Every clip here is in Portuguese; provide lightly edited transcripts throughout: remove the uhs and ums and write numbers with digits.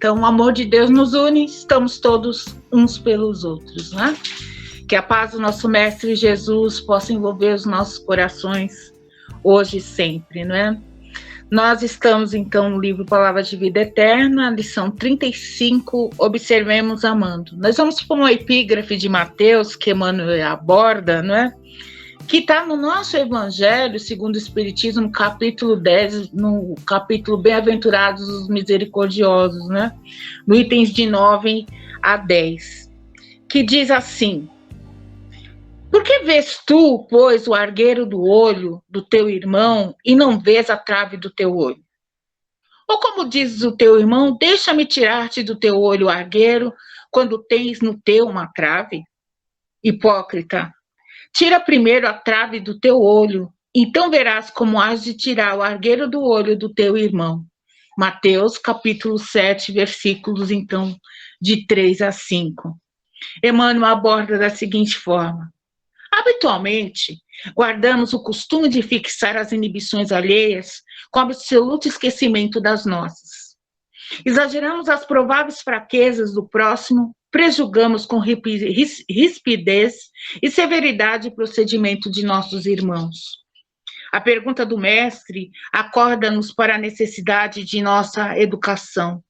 Então, o amor de Deus nos une, estamos todos uns pelos outros, né? Que a paz do nosso Mestre Jesus possa envolver os nossos corações hoje e sempre, não é? Nós estamos, então, no livro Palavra de Vida Eterna, lição 35, Observemos Amando. Nós vamos para uma epígrafe de Mateus, que Emmanuel aborda, não é? Que está no nosso Evangelho, segundo o Espiritismo, capítulo 10, no capítulo Bem-aventurados os Misericordiosos, né? No itens de 9 a 10, que diz assim: por que vês tu, pois, o argueiro do olho do teu irmão e não vês a trave do teu olho? Ou como dizes o teu irmão, deixa-me tirar-te do teu olho o argueiro, quando tens no teu uma trave? Hipócrita, tira primeiro a trave do teu olho, então verás como has de tirar o argueiro do olho do teu irmão. Mateus, capítulo 7, versículos, então, de 3 a 5. Emmanuel aborda da seguinte forma: habitualmente, guardamos o costume de fixar as inibições alheias com absoluto esquecimento das nossas. Exageramos as prováveis fraquezas do próximo, prejulgamos com rispidez e severidade o procedimento de nossos irmãos. A pergunta do mestre acorda-nos para a necessidade de nossa educação,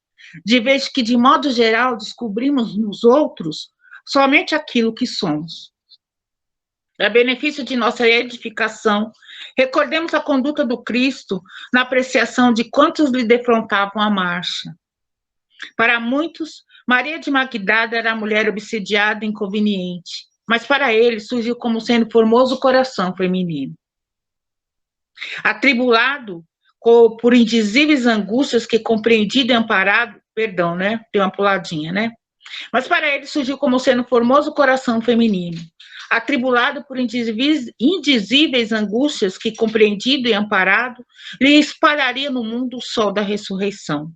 de vez que, de modo geral, descobrimos nos outros somente aquilo que somos. A benefício de nossa edificação, recordemos a conduta do Cristo na apreciação de quantos lhe defrontavam a marcha. Para muitos, Maria de Magdala era a mulher obsediada e inconveniente, mas para ele surgiu como sendo formoso coração feminino. Atribulado por indizíveis angústias que compreendido e amparado, perdão, né? Tem uma puladinha, né? Mas para ele surgiu como sendo formoso coração feminino. Atribulado por indizíveis angústias que, compreendido e amparado, lhe espalharia no mundo o sol da ressurreição.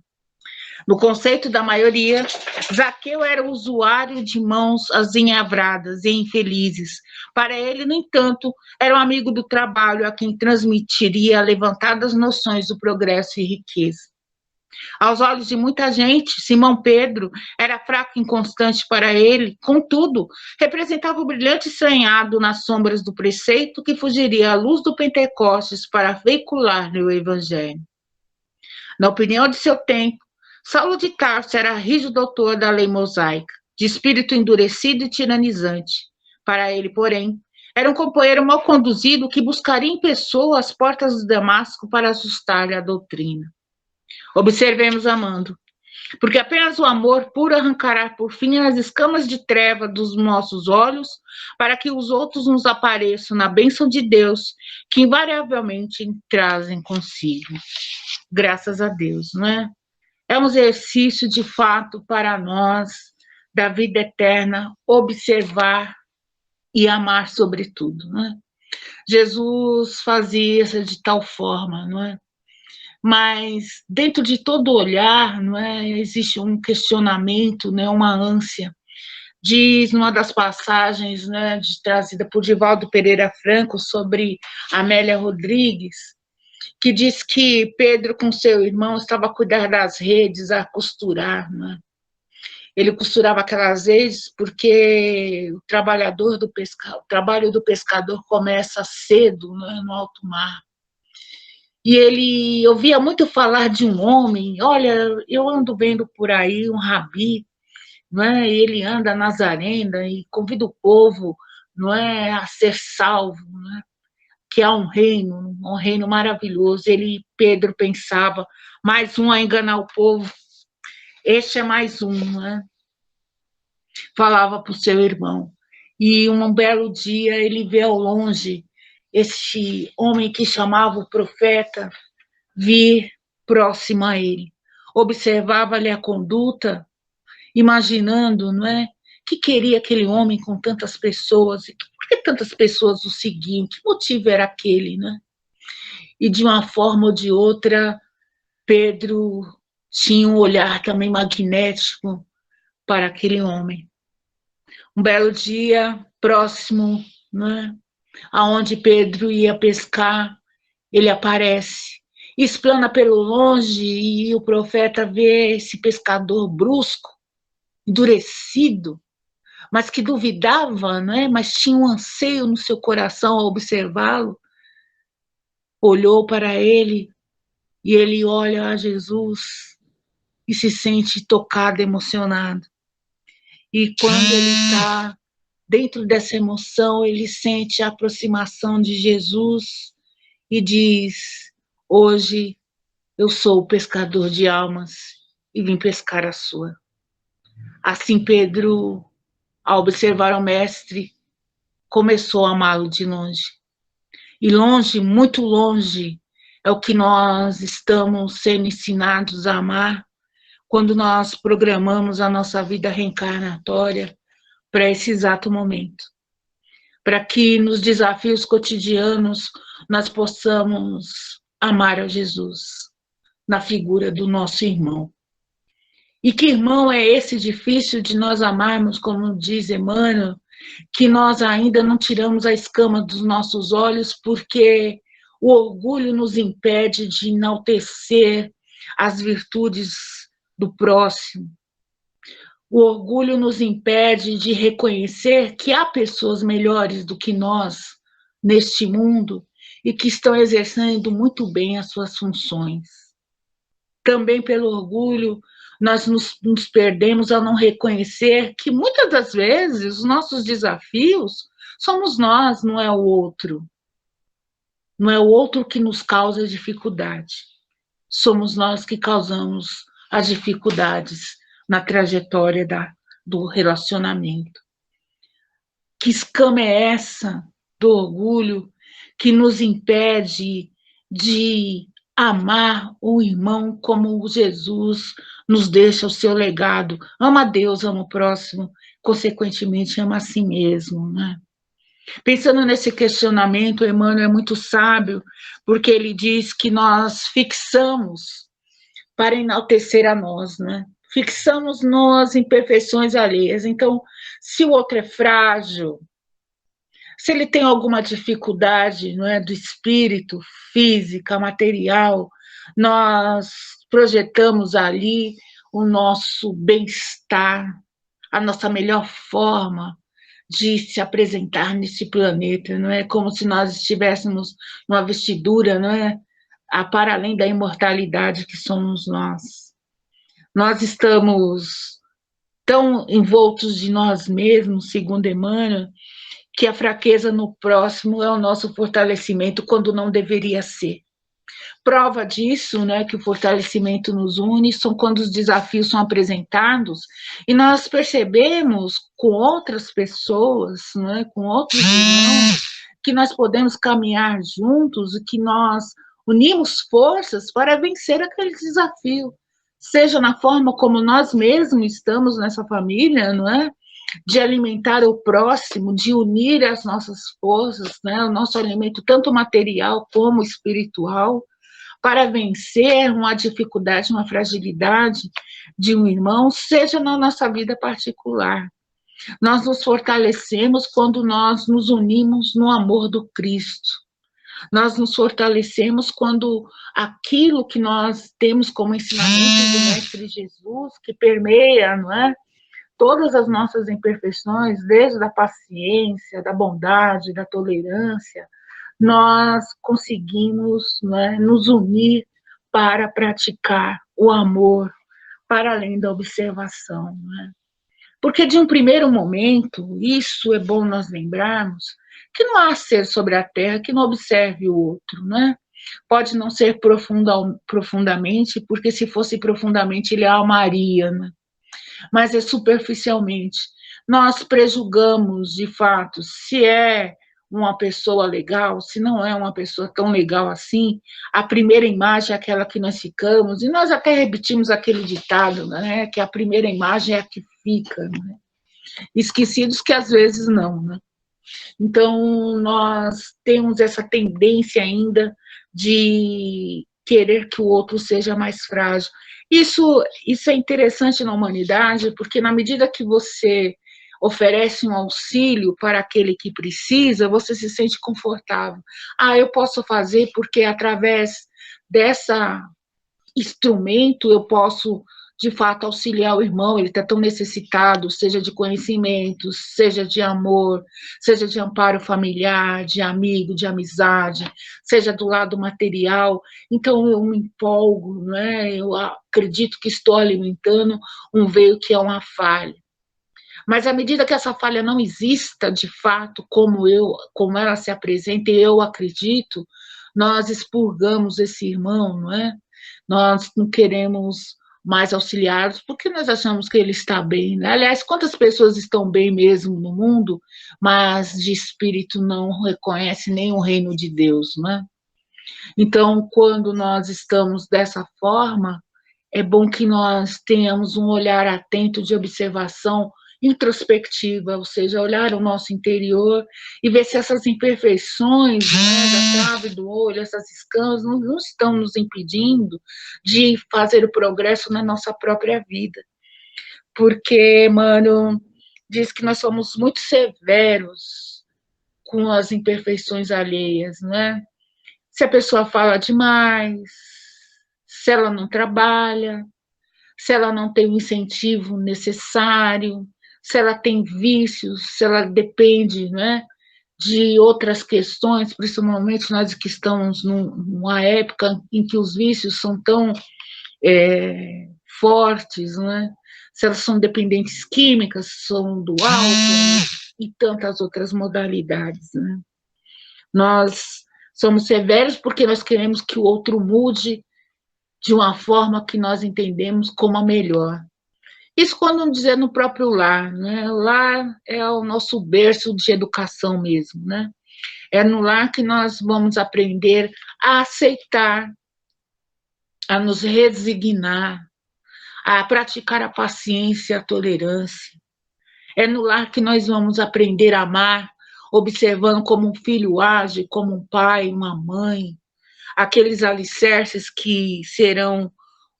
No conceito da maioria, Zaqueu era usuário de mãos azinhavradas e infelizes. Para ele, no entanto, era um amigo do trabalho a quem transmitiria levantadas noções do progresso e riqueza. Aos olhos de muita gente, Simão Pedro era fraco e inconstante para ele, contudo, representava o brilhante estranhado nas sombras do preceito que fugiria à luz do Pentecostes para veicular-lhe o Evangelho. Na opinião de seu tempo, Saulo de Tarso era rígido doutor da lei mosaica, de espírito endurecido e tiranizante. Para ele, porém, era um companheiro mal conduzido que buscaria em pessoa as portas de Damasco para ajustar-lhe a doutrina. Observemos amando, porque apenas o amor puro arrancará por fim as escamas de treva dos nossos olhos, para que os outros nos apareçam na bênção de Deus, que invariavelmente trazem consigo. Graças a Deus, não é? É um exercício de fato para nós, da vida eterna, observar e amar sobretudo, não é? Jesus fazia isso de tal forma, não é? Mas dentro de todo olhar, não é, existe um questionamento, né, uma ânsia. Diz numa das passagens, né, trazida por Divaldo Pereira Franco sobre Amélia Rodrigues, que diz que Pedro com seu irmão estava a cuidar das redes, a costurar, né? Ele costurava aquelas redes porque o trabalho do pescador começa cedo, né, no alto mar. E ele ouvia muito falar de um homem, olha, eu ando vendo por aí um rabi, não é? Ele anda Nazarena e convida o povo, não é, a ser salvo, não é? Que há um reino maravilhoso. Pedro pensava, mais um a enganar o povo, este é mais um, não é? Falava para o seu irmão. E um belo dia ele vê ao longe este homem que chamava o profeta vir próximo a ele. Observava-lhe a conduta, imaginando, não é? Que queria aquele homem com tantas pessoas, por que tantas pessoas o seguiam, que motivo era aquele, né? E de uma forma ou de outra, Pedro tinha um olhar também magnético para aquele homem. Um belo dia, próximo, né, aonde Pedro ia pescar, ele aparece explana pelo longe e o profeta vê esse pescador brusco, endurecido, mas que duvidava, não é? Mas tinha um anseio no seu coração ao observá-lo. Olhou para ele e ele olha a Jesus e se sente tocado, emocionado. E quando ele está dentro dessa emoção, ele sente a aproximação de Jesus e diz: hoje eu sou o pescador de almas e vim pescar a sua. Assim Pedro, ao observar o mestre, começou a amá-lo de longe. E longe, muito longe, é o que nós estamos sendo ensinados a amar quando nós programamos a nossa vida reencarnatória para esse exato momento. Para que nos desafios cotidianos nós possamos amar a Jesus na figura do nosso irmão. E que irmão é esse difícil de nós amarmos, como diz Emmanuel, que nós ainda não tiramos a escama dos nossos olhos porque o orgulho nos impede de enaltecer as virtudes do próximo. O orgulho nos impede de reconhecer que há pessoas melhores do que nós neste mundo e que estão exercendo muito bem as suas funções. Também pelo orgulho, nós nos perdemos ao não reconhecer que muitas das vezes os nossos desafios somos nós, não é o outro. Não é o outro que nos causa dificuldade. Somos nós que causamos as dificuldades na trajetória do relacionamento. Que escama é essa do orgulho que nos impede de amar o irmão como Jesus nos deixa o seu legado? Ama a Deus, ama o próximo, consequentemente ama a si mesmo, né? Pensando nesse questionamento, Emmanuel é muito sábio, porque ele diz que nós fixamos para enaltecer a nós, né? Fixamos nas imperfeições alheias. Então, se o outro é frágil, se ele tem alguma dificuldade, não é, do espírito, física, material, nós projetamos ali o nosso bem-estar, a nossa melhor forma de se apresentar nesse planeta, não é? Como se nós estivéssemos numa vestidura, não é? Para além da imortalidade que somos nós. Nós estamos tão envoltos de nós mesmos, segundo Emmanuel, que a fraqueza no próximo é o nosso fortalecimento, quando não deveria ser. Prova disso, né, que o fortalecimento nos une, são quando os desafios são apresentados e nós percebemos com outras pessoas, né, com outros irmãos, que nós podemos caminhar juntos e que nós unimos forças para vencer aquele desafio, seja na forma como nós mesmos estamos nessa família, não é? De alimentar o próximo, de unir as nossas forças, né, o nosso alimento, tanto material como espiritual, para vencer uma dificuldade, uma fragilidade de um irmão, seja na nossa vida particular. Nós nos fortalecemos quando nós nos unimos no amor do Cristo. Nós nos fortalecemos quando aquilo que nós temos como ensinamento do Mestre Jesus, que permeia, não é? Todas as nossas imperfeições, desde a paciência, da bondade, da tolerância, nós conseguimos, né, nos unir para praticar o amor para além da observação. Né? Porque de um primeiro momento, isso é bom nós lembrarmos, que não há ser sobre a terra que não observe o outro, né? Pode não ser profundamente, porque se fosse profundamente ele a amaria, né? Mas é superficialmente. Nós prejulgamos, de fato, se é uma pessoa legal, se não é uma pessoa tão legal assim, a primeira imagem é aquela que nós ficamos, e nós até repetimos aquele ditado, né, que a primeira imagem é a que fica, né? Esquecidos que às vezes não, né? Então, nós temos essa tendência ainda de querer que o outro seja mais frágil. Isso é interessante na humanidade, porque na medida que você oferece um auxílio para aquele que precisa, você se sente confortável. Ah, eu posso fazer porque através dessa instrumento eu posso, de fato, auxiliar o irmão, ele está tão necessitado, seja de conhecimentos, seja de amor, seja de amparo familiar, de amigo, de amizade, seja do lado material. Então eu me empolgo, né? Eu acredito que estou alimentando um veio que é uma falha. Mas à medida que essa falha não exista, de fato, como ela se apresenta, e eu acredito, nós expurgamos esse irmão, não é? Nós não queremos mais auxiliados, porque nós achamos que ele está bem, né? Aliás, quantas pessoas estão bem mesmo no mundo, mas de espírito não reconhece nem o reino de Deus, né? Então, quando nós estamos dessa forma, é bom que nós tenhamos um olhar atento de observação introspectiva, ou seja, olhar o nosso interior e ver se essas imperfeições, né, da trave do olho, essas escamas, não estão nos impedindo de fazer o progresso na nossa própria vida. Porque, mano, diz que nós somos muito severos com as imperfeições alheias, né? Se a pessoa fala demais, se ela não trabalha, se ela não tem o incentivo necessário, se ela tem vícios, se ela depende, né, de outras questões, principalmente nós que estamos numa época em que os vícios são tão fortes, né? Se elas são dependentes químicas, são do álcool e tantas outras modalidades, né? Nós somos severos porque nós queremos que o outro mude de uma forma que nós entendemos como a melhor. Isso quando dizer no próprio lar, né? O lar é o nosso berço de educação mesmo, né? É no lar que nós vamos aprender a aceitar, a nos resignar, a praticar a paciência, a tolerância. É no lar que nós vamos aprender a amar, observando como um filho age, como um pai, uma mãe, aqueles alicerces que serão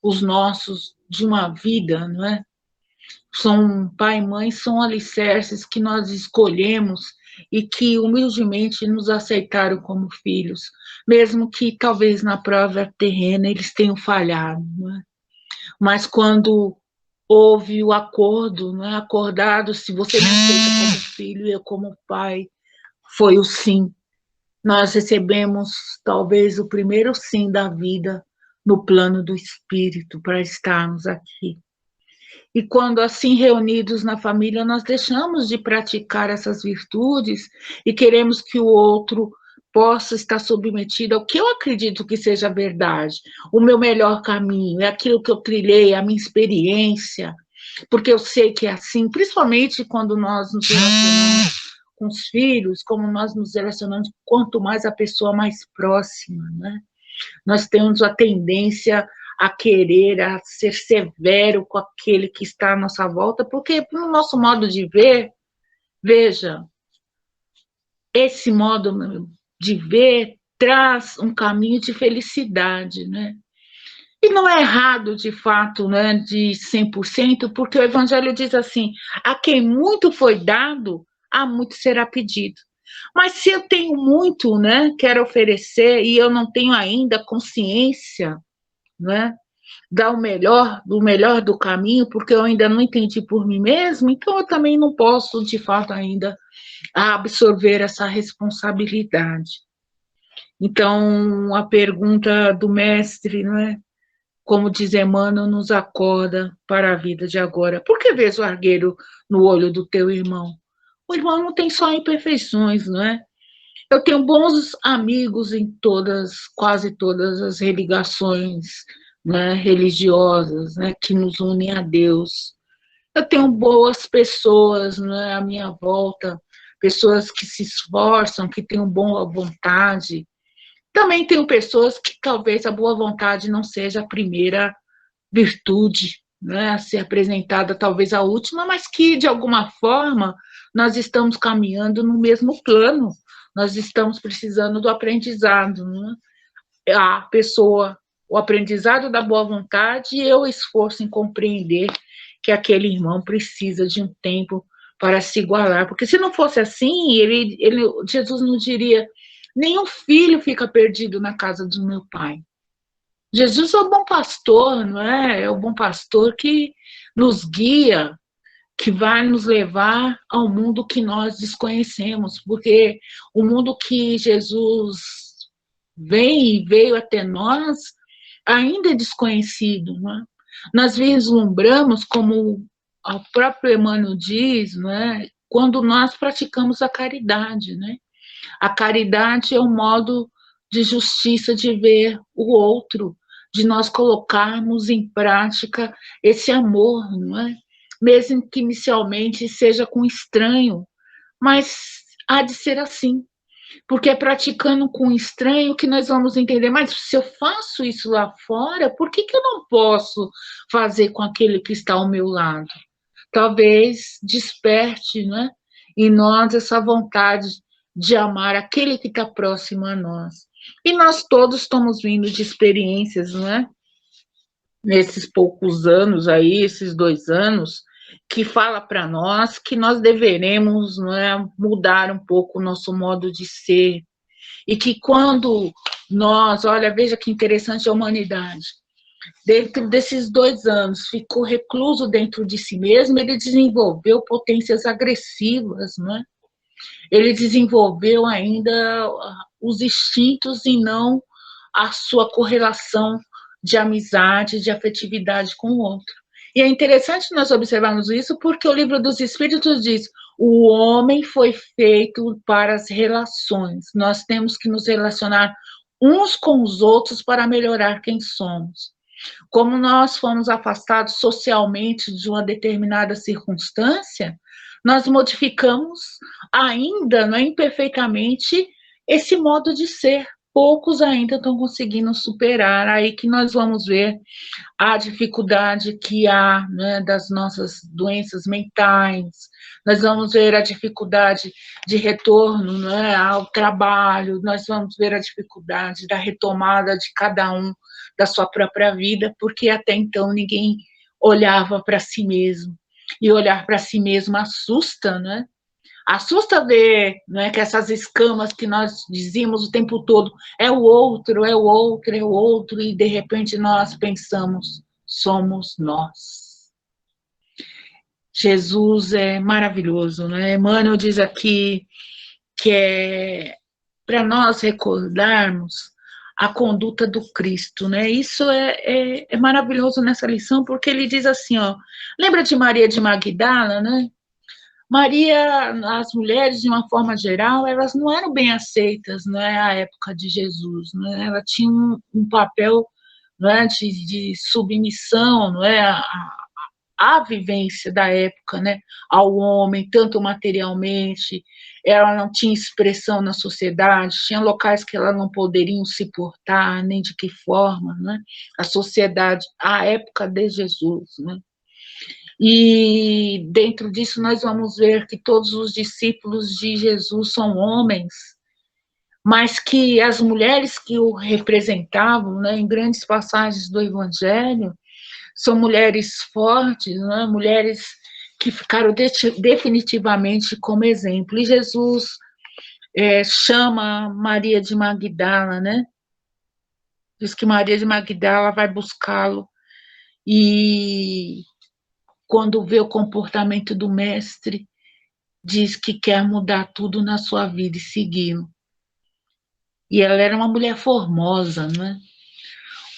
os nossos de uma vida, não é? São pai e mãe, são alicerces que nós escolhemos e que humildemente nos aceitaram como filhos, mesmo que talvez na prova terrena eles tenham falhado, não é? Mas quando houve o acordo, não é? Acordado, se você me aceita como filho e eu como pai, foi o sim. Nós recebemos talvez o primeiro sim da vida no plano do espírito para estarmos aqui. E quando assim reunidos na família, nós deixamos de praticar essas virtudes e queremos que o outro possa estar submetido ao que eu acredito que seja verdade, o meu melhor caminho, é aquilo que eu trilhei, a minha experiência, porque eu sei que é assim, principalmente quando nós nos relacionamos com os filhos, como nós nos relacionamos, quanto mais a pessoa mais próxima, né? Nós temos a tendência a querer, a ser severo com aquele que está à nossa volta, porque no nosso modo de ver, veja, esse modo de ver traz um caminho de felicidade, né? E não é errado, de fato, né, de 100%, porque o Evangelho diz assim, a quem muito foi dado, a muito será pedido. Mas se eu tenho muito, né, quero oferecer, e eu não tenho ainda consciência, né, do melhor do caminho, porque eu ainda não entendi por mim mesmo, então eu também não posso, de fato, ainda absorver essa responsabilidade. Então, a pergunta do mestre, não é? Como diz Emmanuel, nos acorda para a vida de agora. Por que vês o argueiro no olho do teu irmão? O irmão não tem só imperfeições, não é? Eu tenho bons amigos em quase todas as religações, né, religiosas, né, que nos unem a Deus. Eu tenho boas pessoas, né, à minha volta, pessoas que se esforçam, que têm boa vontade. Também tenho pessoas que talvez a boa vontade não seja a primeira virtude, né, a ser apresentada, talvez a última, mas que, de alguma forma, nós estamos caminhando no mesmo plano, nós estamos precisando do aprendizado, né? A pessoa, o aprendizado da boa vontade e eu esforço em compreender que aquele irmão precisa de um tempo para se igualar, porque se não fosse assim, Jesus não diria, nenhum filho fica perdido na casa do meu pai. Jesus é o bom pastor, não é? É o bom pastor que nos guia, que vai nos levar ao mundo que nós desconhecemos, porque o mundo que Jesus vem e veio até nós ainda é desconhecido, não é? Nós vislumbramos, como o próprio Emmanuel diz, não é? Quando nós praticamos a caridade, né? A caridade é um modo de justiça de ver o outro, de nós colocarmos em prática esse amor, não é? Mesmo que inicialmente seja com estranho, mas há de ser assim, porque é praticando com estranho que nós vamos entender, mas se eu faço isso lá fora, por que eu não posso fazer com aquele que está ao meu lado? Talvez desperte, né, em nós essa vontade de amar aquele que está próximo a nós. E nós todos estamos vindo de experiências, não é? Nesses poucos anos aí, esses 2 anos, que fala para nós que nós deveremos, não é, mudar um pouco o nosso modo de ser. E que quando nós, olha, veja que interessante a humanidade, dentro desses 2 anos, ficou recluso dentro de si mesmo, ele desenvolveu potências agressivas, né? Ele desenvolveu ainda os instintos e não a sua correlação de amizade, de afetividade com o outro. E é interessante nós observarmos isso porque o Livro dos Espíritos diz: o homem foi feito para as relações. Nós temos que nos relacionar uns com os outros para melhorar quem somos. Como nós fomos afastados socialmente de uma determinada circunstância, nós modificamos ainda, não é, imperfeitamente, esse modo de ser. Poucos ainda estão conseguindo superar, aí que nós vamos ver a dificuldade que há, né, das nossas doenças mentais, nós vamos ver a dificuldade de retorno, né, ao trabalho, nós vamos ver a dificuldade da retomada de cada um da sua própria vida, porque até então ninguém olhava para si mesmo. E olhar para si mesmo assusta, né? Assusta ver, né, que essas escamas que nós dizíamos o tempo todo, é o outro, é o outro, é o outro, e de repente nós pensamos, somos nós. Jesus é maravilhoso, né? Emmanuel diz aqui que é para nós recordarmos a conduta do Cristo, né? Isso é maravilhoso nessa lição, porque ele diz assim, ó, lembra de Maria de Magdala, né? Maria, as mulheres, de uma forma geral, elas não eram bem aceitas, né, à época de Jesus, né? Ela tinha um papel, não é, de submissão, não é, a vivência da época, né, ao homem, tanto materialmente, ela não tinha expressão na sociedade, tinha locais que ela não poderiam se portar, nem de que forma, né, a sociedade, a época de Jesus, né. E dentro disso nós vamos ver que todos os discípulos de Jesus são homens, mas que as mulheres que o representavam, né, em grandes passagens do Evangelho, são mulheres fortes, né, mulheres que ficaram definitivamente como exemplo. E Jesus chama Maria de Magdala, né? Diz que Maria de Magdala vai buscá-lo e quando vê o comportamento do mestre, diz que quer mudar tudo na sua vida e segui-lo. E ela era uma mulher formosa, né?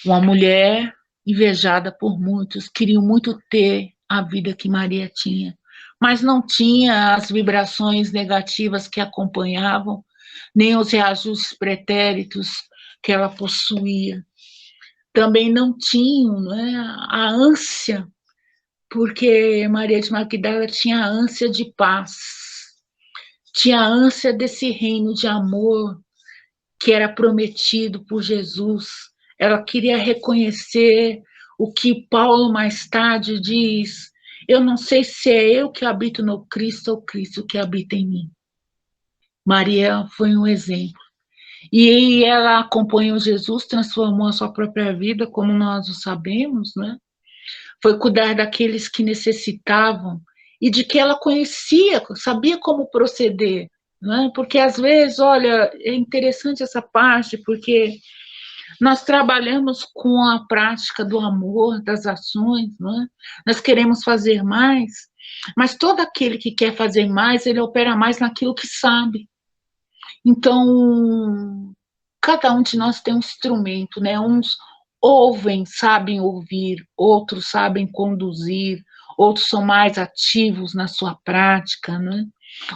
Uma mulher invejada por muitos, queriam muito ter a vida que Maria tinha, mas não tinha as vibrações negativas que acompanhavam, nem os reajustes pretéritos que ela possuía. Também não tinham, né, a ânsia, porque Maria de Magdala tinha a ânsia de paz, tinha a ânsia desse reino de amor que era prometido por Jesus. Ela queria reconhecer o que Paulo mais tarde diz: eu não sei se é eu que habito no Cristo ou Cristo que habita em mim. Maria foi um exemplo. E ela acompanhou Jesus, transformou a sua própria vida, como nós o sabemos, né? Foi cuidar daqueles que necessitavam e de que ela conhecia, sabia como proceder, né? Porque às vezes, olha, é interessante essa parte, porque Nós trabalhamos com a prática do amor, das ações, não é? Nós queremos fazer mais, mas todo aquele que quer fazer mais, ele opera mais naquilo que sabe. Então, cada um de nós tem um instrumento, né? Uns ouvem, sabem ouvir, outros sabem conduzir, outros são mais ativos na sua prática, né?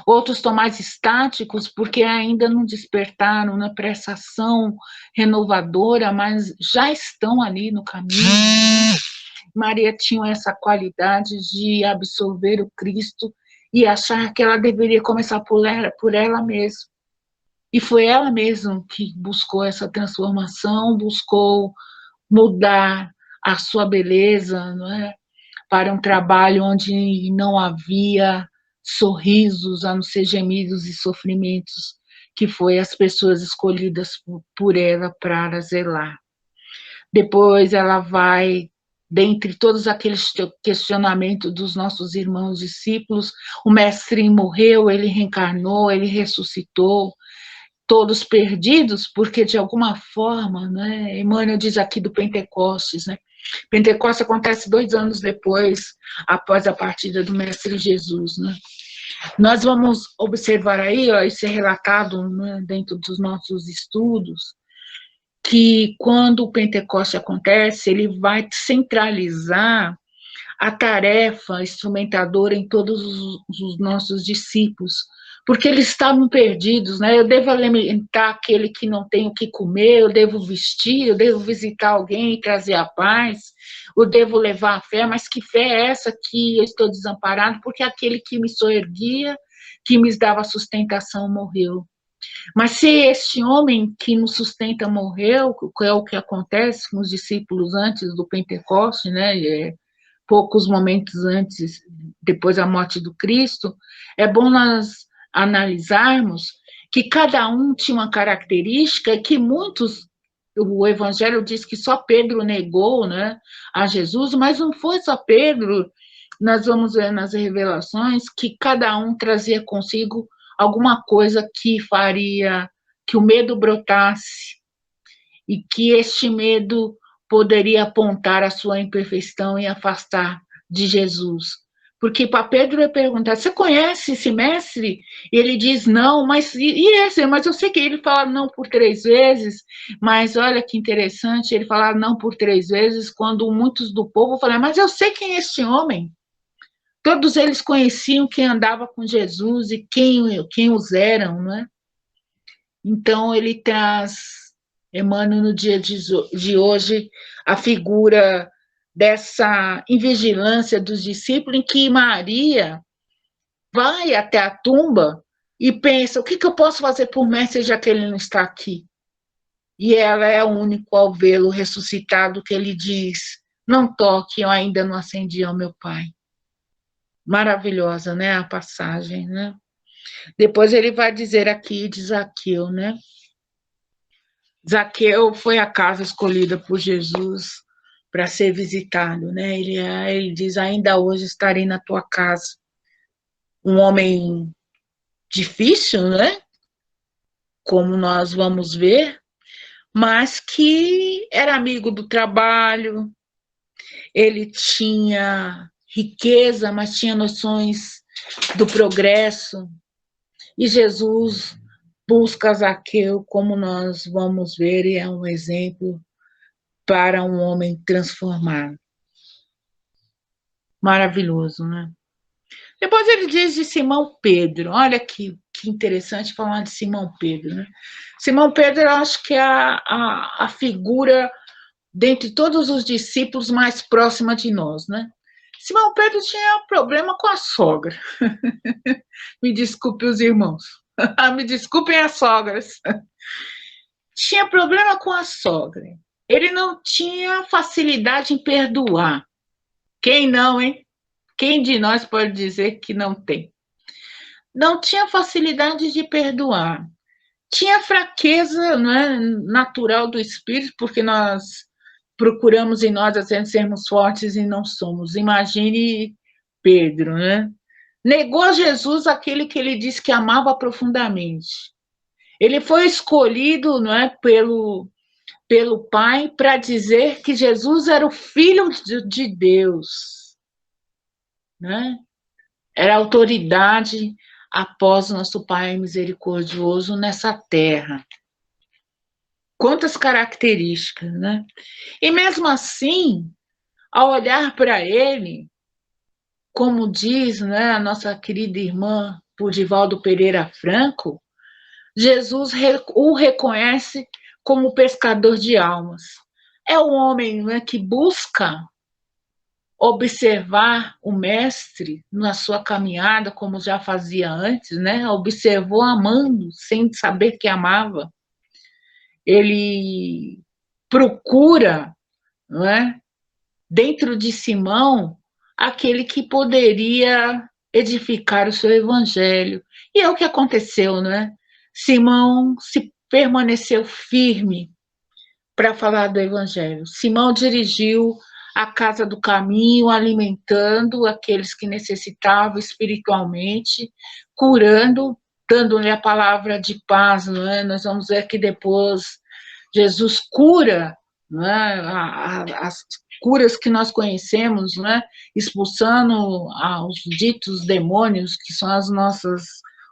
Outros estão mais estáticos porque ainda não despertaram para essa ação renovadora, mas já estão ali no caminho. Né? Maria tinha essa qualidade de absorver o Cristo e achar que ela deveria começar por ela mesma. E foi ela mesma que buscou essa transformação, buscou mudar a sua beleza, não é? Para um trabalho onde não havia sorrisos, a não ser gemidos e sofrimentos, que foi as pessoas escolhidas por ela para zelar. Depois ela vai, dentre todos aqueles questionamentos dos nossos irmãos discípulos, o mestre morreu, ele reencarnou, ele ressuscitou, todos perdidos, porque de alguma forma, né, Emmanuel diz aqui do Pentecostes, né, Pentecostes acontece 2 anos depois, após a partida do Mestre Jesus, né. Nós vamos observar aí, ó, isso é relatado, né, dentro dos nossos estudos, que quando o Pentecostes acontece, ele vai centralizar a tarefa instrumentadora em todos os nossos discípulos, porque eles estavam perdidos, né? Eu devo alimentar aquele que não tem o que comer, eu devo vestir, eu devo visitar alguém e trazer a paz, eu devo levar a fé, mas que fé é essa que eu estou desamparado? Porque aquele que me soerguia, que me dava sustentação, morreu. Mas se este homem que nos sustenta morreu, que é o que acontece com os discípulos antes do Pentecostes, né? Poucos momentos antes, depois da morte do Cristo, é bom nós analisarmos que cada um tinha uma característica que muitos, o Evangelho diz que só Pedro negou, né, a Jesus, mas não foi só Pedro, nós vamos ver nas revelações que cada um trazia consigo alguma coisa que faria que o medo brotasse e que este medo poderia apontar a sua imperfeição e afastar de Jesus. Porque para Pedro ele perguntar, você conhece esse mestre? E ele diz, não, mas e esse? Mas eu sei que ele fala não por 3 vezes, mas olha que interessante, ele falar não por 3 vezes, quando muitos do povo falaram, mas eu sei quem é este homem. Todos eles conheciam quem andava com Jesus e quem os eram, não é? Então ele traz, Emmanuel, no dia de hoje, a figura dessa invigilância dos discípulos, em que Maria vai até a tumba e pensa, o que eu posso fazer por mestre, já que ele não está aqui? E ela é o único ao vê-lo ressuscitado que ele diz, não toque, eu ainda não acendi ao meu Pai. Maravilhosa, né, a passagem, né? Depois ele vai dizer aqui de Zaqueu, né? Zaqueu foi a casa escolhida por Jesus para ser visitado, né? Ele diz, ainda hoje estarei na tua casa. Um homem difícil, né? Como nós vamos ver, mas que era amigo do trabalho, ele tinha riqueza, mas tinha noções do progresso, e Jesus busca Zaqueu, como nós vamos ver, e é um exemplo para um homem transformado. Maravilhoso, né? Depois ele diz de Simão Pedro, olha que interessante falar de Simão Pedro, né? Simão Pedro, eu acho que é a figura, dentre todos os discípulos, mais próxima de nós, né? Simão Pedro tinha problema com a sogra. Me desculpe os irmãos. Me desculpem as sogras. Tinha problema com a sogra. Ele não tinha facilidade em perdoar. Quem não, hein? Quem de nós pode dizer que não tem? Não tinha facilidade de perdoar. Tinha fraqueza, né, natural do espírito, porque nós procuramos em nós às vezes sermos fortes e não somos. Imagine Pedro, né? Negou a Jesus aquele que ele disse que amava profundamente. Ele foi escolhido, não é, pelo Pai para dizer que Jesus era o Filho de Deus, né? Era autoridade após nosso Pai misericordioso nessa terra. Quantas características, né? E mesmo assim, ao olhar para ele, como diz, né, a nossa querida irmã Pudivaldo Pereira Franco, Jesus o reconhece como pescador de almas. É um homem, né, que busca observar o mestre na sua caminhada, como já fazia antes, né? Observou amando, sem saber que amava. Ele procura, não é? Dentro de Simão, aquele que poderia edificar o seu evangelho. E é o que aconteceu, né? Simão se permaneceu firme para falar do evangelho. Simão dirigiu a casa do caminho, alimentando aqueles que necessitavam espiritualmente, curando, dando-lhe a palavra de paz, não é? Nós vamos ver que depois Jesus cura, não é? As curas que nós conhecemos, não é? Expulsando os ditos demônios, que são as nossas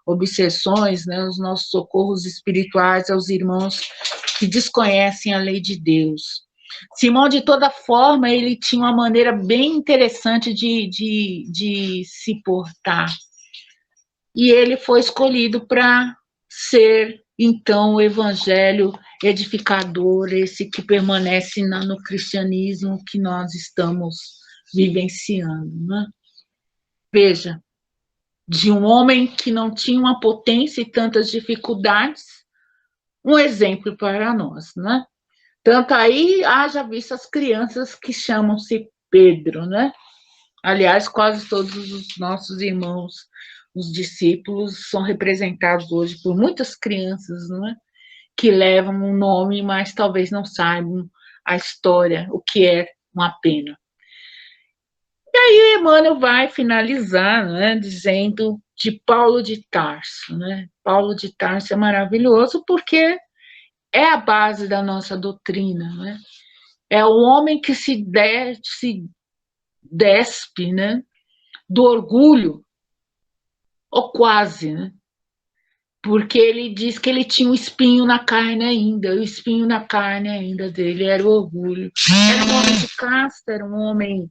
obsessões, né? Os nossos socorros espirituais aos irmãos que desconhecem a lei de Deus. Simão, de toda forma, ele tinha uma maneira bem interessante de se portar. E ele foi escolhido para ser, então, o evangelho edificador, esse que permanece no cristianismo que nós estamos vivenciando, né? Veja, de um homem que não tinha uma potência e tantas dificuldades, um exemplo para nós, né? Tanto aí, haja visto as crianças que chamam-se Pedro, né? Aliás, quase todos os nossos irmãos, os discípulos, são representados hoje por muitas crianças, não é? Que levam um nome, mas talvez não saibam a história, o que é uma pena. E aí, Emmanuel vai finalizar, né, dizendo de Paulo de Tarso, né? Paulo de Tarso é maravilhoso porque é a base da nossa doutrina, né? É o homem que se despe, né, do orgulho, ou quase, né? Porque ele diz que ele tinha um espinho na carne ainda, o espinho na carne ainda dele era o orgulho. Era um homem de casta, era um homem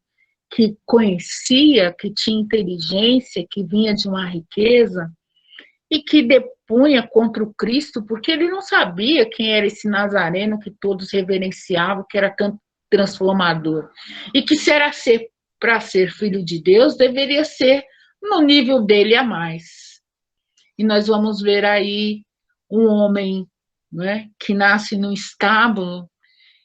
que conhecia, que tinha inteligência, que vinha de uma riqueza, e que depunha contra o Cristo, porque ele não sabia quem era esse Nazareno que todos reverenciavam, que era tão transformador. E que se era para ser filho de Deus, deveria ser no nível dele a mais. E nós vamos ver aí um homem, né, que nasce no estábulo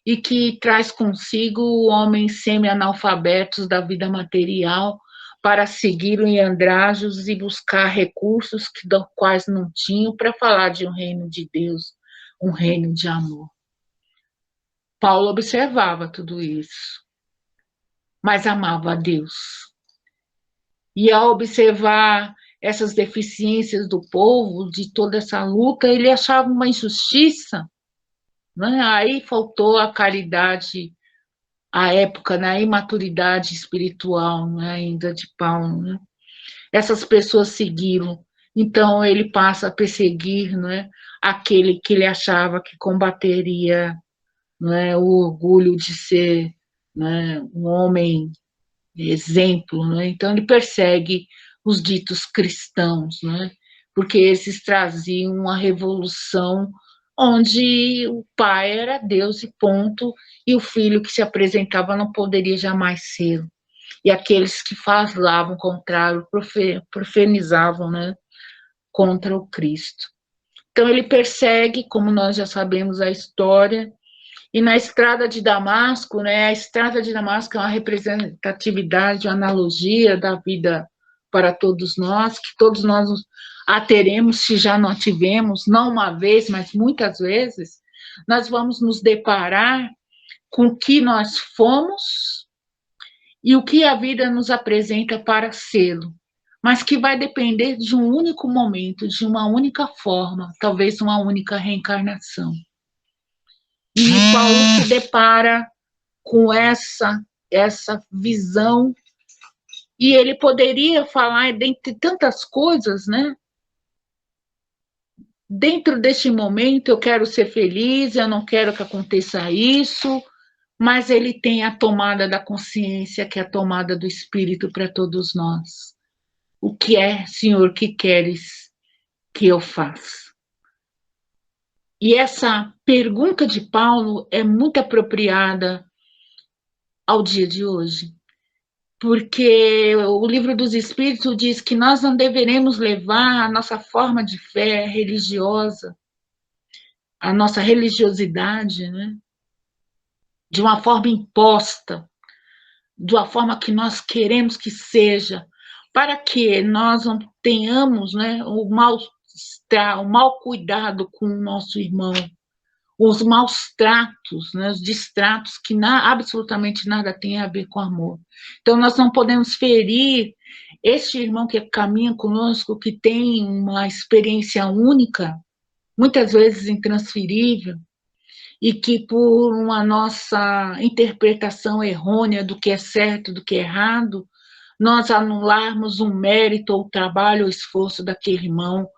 e que traz consigo homens semi-analfabetos da vida material para seguir em andrajos e buscar recursos que dos quais não tinham para falar de um reino de Deus, um reino de amor. Paulo observava tudo isso, mas amava a Deus. E ao observar essas deficiências do povo, de toda essa luta, ele achava uma injustiça, né? Aí faltou a caridade à época, né? A imaturidade espiritual, né? Ainda de Paulo, né? Essas pessoas seguiram, então ele passa a perseguir, né? Aquele que ele achava que combateria, né? O orgulho de ser, né? Um homem exemplo, né? Então ele persegue os ditos cristãos, né? Porque esses traziam uma revolução onde o pai era Deus e ponto, e o filho que se apresentava não poderia jamais ser. E aqueles que falavam contrário, profetizavam, né, contra o Cristo. Então ele persegue, como nós já sabemos a história, e na estrada de Damasco, né, a estrada de Damasco é uma representatividade, uma analogia da vida para todos nós, que todos nós a teremos, se já não tivemos, não uma vez, mas muitas vezes, nós vamos nos deparar com o que nós fomos e o que a vida nos apresenta para sê-lo, mas que vai depender de um único momento, de uma única forma, talvez uma única reencarnação. E Paulo se depara com essa visão, e ele poderia falar, dentre tantas coisas, né? Dentro deste momento eu quero ser feliz, eu não quero que aconteça isso, mas ele tem a tomada da consciência, que é a tomada do Espírito para todos nós. O que é, Senhor, que queres que eu faça? E essa pergunta de Paulo é muito apropriada ao dia de hoje, porque o Livro dos Espíritos diz que nós não deveremos levar a nossa forma de fé religiosa, a nossa religiosidade, né, de uma forma imposta, de uma forma que nós queremos que seja, para que nós não tenhamos, né, o mau cuidado com o nosso irmão, os maus tratos, né, os distratos que absolutamente nada tem a ver com amor. Então, nós não podemos ferir este irmão que caminha conosco, que tem uma experiência única, muitas vezes intransferível, e que por uma nossa interpretação errônea do que é certo, do que é errado, nós anularmos o mérito, ou o trabalho, ou o esforço daquele irmão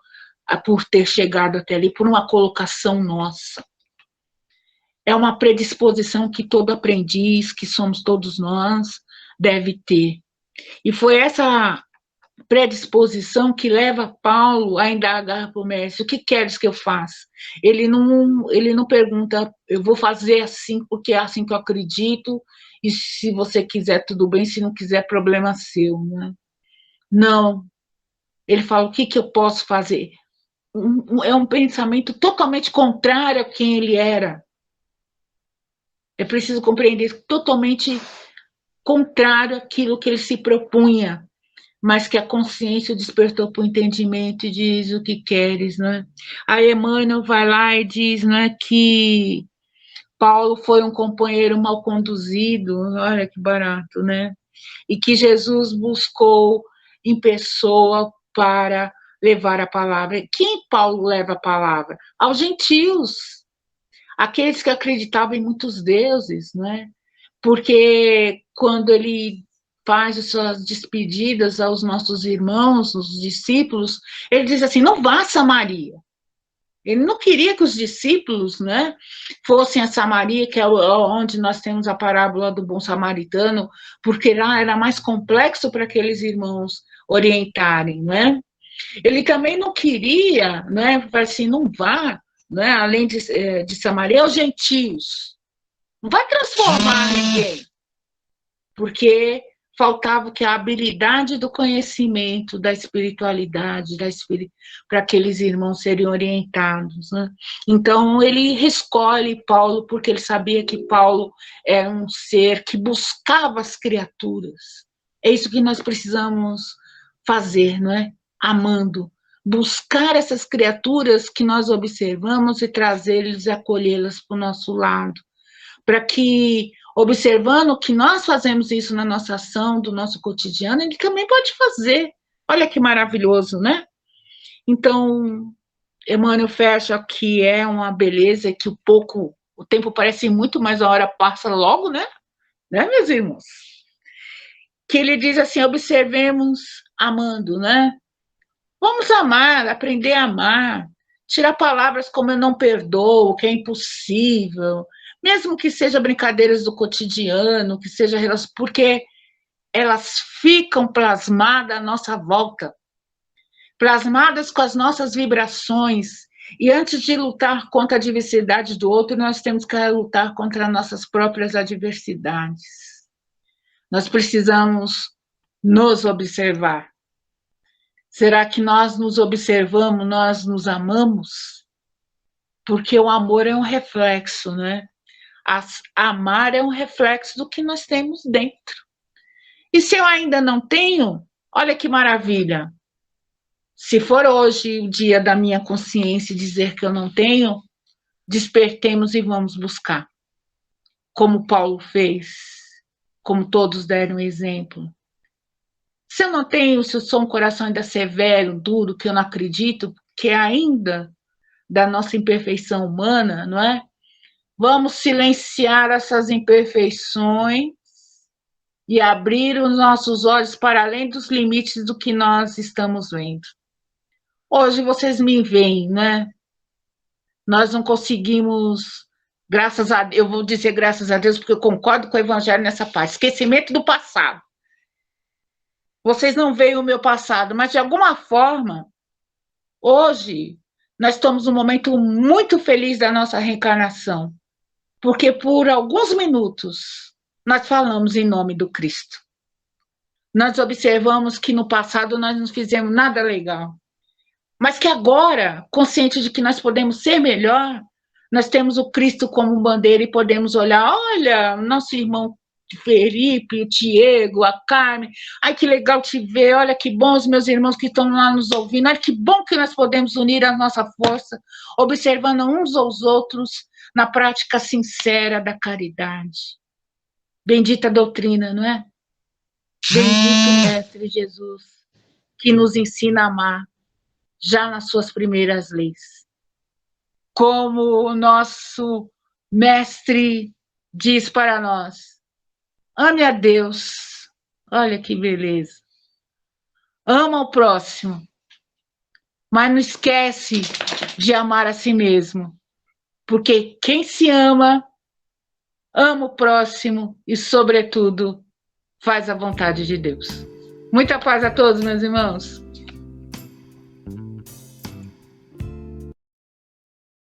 por ter chegado até ali, por uma colocação nossa. É uma predisposição que todo aprendiz, que somos todos nós, deve ter. E foi essa predisposição que leva Paulo a indagar para o mestre: o que queres que eu faça? Ele não pergunta, eu vou fazer assim porque é assim que eu acredito, e se você quiser tudo bem, se não quiser problema seu, né? Não, ele fala: o que eu posso fazer? É um pensamento totalmente contrário a quem ele era. É preciso compreender, totalmente contrário àquilo que ele se propunha, mas que a consciência despertou para o entendimento e diz: o que queres, né? Aí Emmanuel vai lá e diz, né, que Paulo foi um companheiro mal conduzido, olha que barato, né? E que Jesus buscou em pessoa para levar a palavra. Quem Paulo leva a palavra? Aos gentios, aqueles que acreditavam em muitos deuses, né? Porque quando ele faz as suas despedidas aos nossos irmãos, os discípulos, ele diz assim: não vá a Samaria. Ele não queria que os discípulos, né, fossem a Samaria, que é onde nós temos a parábola do bom samaritano, porque lá era mais complexo para aqueles irmãos orientarem, né? Ele também não queria, né, assim, não vá, né, além de Samaria, aos gentios. Não vai transformar ninguém, porque faltava que a habilidade do conhecimento, da espiritualidade, para aqueles irmãos serem orientados, né? Então, ele escolhe Paulo porque ele sabia que Paulo era um ser que buscava as criaturas. É isso que nós precisamos fazer, não é? Amando. Buscar essas criaturas que nós observamos e trazê-las e acolhê-las para o nosso lado, para que, observando que nós fazemos isso na nossa ação, do nosso cotidiano, ele também pode fazer. Olha que maravilhoso, né? Então, Emmanuel fecha que é uma beleza, que o tempo parece muito, mas a hora passa logo, né? Né, meus irmãos? Que ele diz assim: observemos amando, né? Vamos amar, aprender a amar, tirar palavras como eu não perdoo, que é impossível, mesmo que sejam brincadeiras do cotidiano, que seja porque elas ficam plasmadas à nossa volta, plasmadas com as nossas vibrações. E antes de lutar contra a adversidade do outro, nós temos que lutar contra nossas próprias adversidades. Nós precisamos nos observar. Será que nós nos observamos, nós nos amamos? Porque o amor é um reflexo, né? Amar é um reflexo do que nós temos dentro. E se eu ainda não tenho, olha que maravilha. Se for hoje o dia da minha consciência dizer que eu não tenho, despertemos e vamos buscar. Como Paulo fez, como todos deram exemplo. Se eu não tenho, se eu sou um coração ainda severo, duro, que eu não acredito, que é ainda da nossa imperfeição humana, não é? Vamos silenciar essas imperfeições e abrir os nossos olhos para além dos limites do que nós estamos vendo. Hoje vocês me veem, né? Nós não conseguimos, eu vou dizer graças a Deus, porque eu concordo com o Evangelho nessa parte, esquecimento do passado. Vocês não veem o meu passado, mas de alguma forma, hoje, nós estamos num momento muito feliz da nossa reencarnação, porque por alguns minutos nós falamos em nome do Cristo. Nós observamos que no passado nós não fizemos nada legal, mas que agora, consciente de que nós podemos ser melhor, nós temos o Cristo como bandeira e podemos olhar, olha, nosso irmão Felipe, o Diego, a Carmen, ai que legal te ver, olha que bom os meus irmãos que estão lá nos ouvindo, olha que bom que nós podemos unir a nossa força, observando uns aos outros na prática sincera da caridade. Bendita doutrina, não é? Bendito Mestre Jesus, que nos ensina a amar, já nas suas primeiras leis. Como o nosso mestre diz para nós, ame a Deus, olha que beleza, ama o próximo, mas não esquece de amar a si mesmo, porque quem se ama, ama o próximo e, sobretudo, faz a vontade de Deus. Muita paz a todos, meus irmãos.